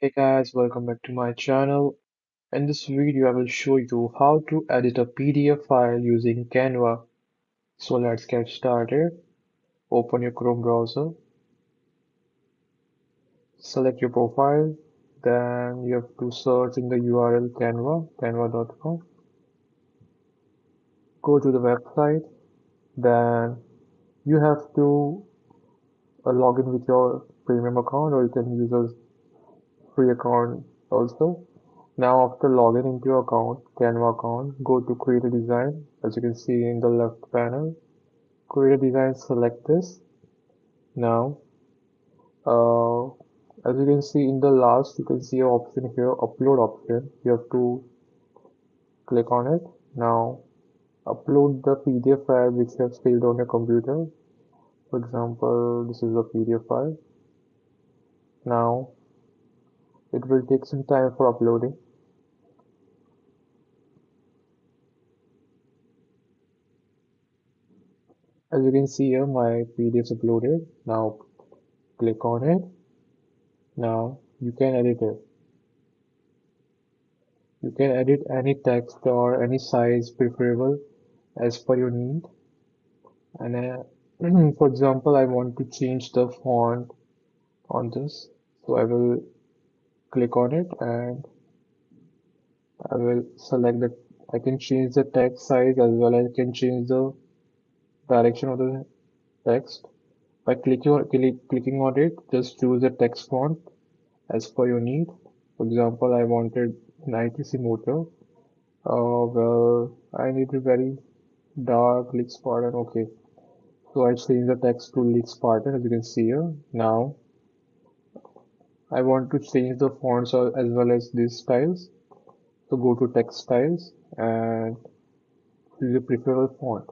Hey guys, welcome back to my channel. In this video, I will show you how to edit a PDF file using Canva. So let's get started. Open your Chrome browser, select your profile, then you have to search in the URL canva.com. Go to the website, then you have to log in with your premium account or you can use a free account also. Now after logging into your account, Canva account, go to create a design as you can see in the left panel. Create a design, select this. Now, uh, as you can see in the last, you can see an option here, upload option. You have to click on it. Now, upload the PDF file which you have saved on your computer. For example, this is a PDF file. Now, it will take some time for uploading. As you can see here, my PDF is uploaded. Now, click on it. Now, you can edit it. You can edit any text or any size preferable as per your need. And for example, I want to change the font on this. So I will click on it and I will select that I can change the text size as well as I can change the direction of the text. By clicking on it, just choose the text font as per your need. For example, I wanted 90 motor. Well, I need a very dark Leaks Spartan. Okay, so I change the text to Leaks Spartan as you can see here. Now I want to change the fonts as well as these styles. So go to text styles and choose a preferable font.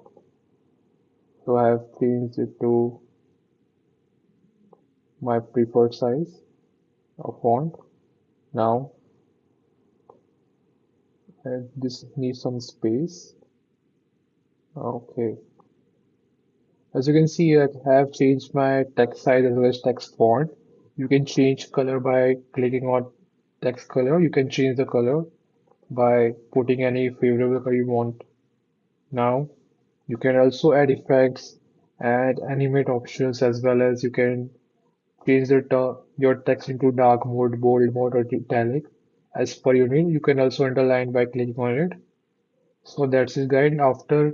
So I have changed it to my preferred size of font. Now this needs some space. Okay. As you can see, I have changed my text size as well as text font. You can change color by clicking on text color. You can change the color by putting any favorable color you want. Now you can also add effects, add animate options as well as you can change your text into dark mode, bold mode or italic as per your need. You can also underline by clicking on it. So that's it guys. After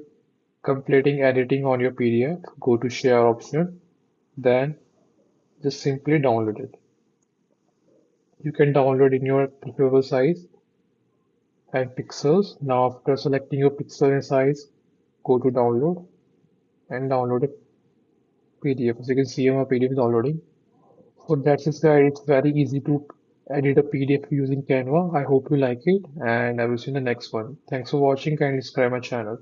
completing editing on your PDF, go to share option. Then just simply download it. You can download in your preferable size and pixels. Now after selecting your pixel and size, go to download and download a PDF. As you can see, my PDF is downloading. So that's it guys. It's very easy to edit a PDF using Canva. I hope you like it and I will see you in the next one. Thanks for watching. Kindly subscribe my channel.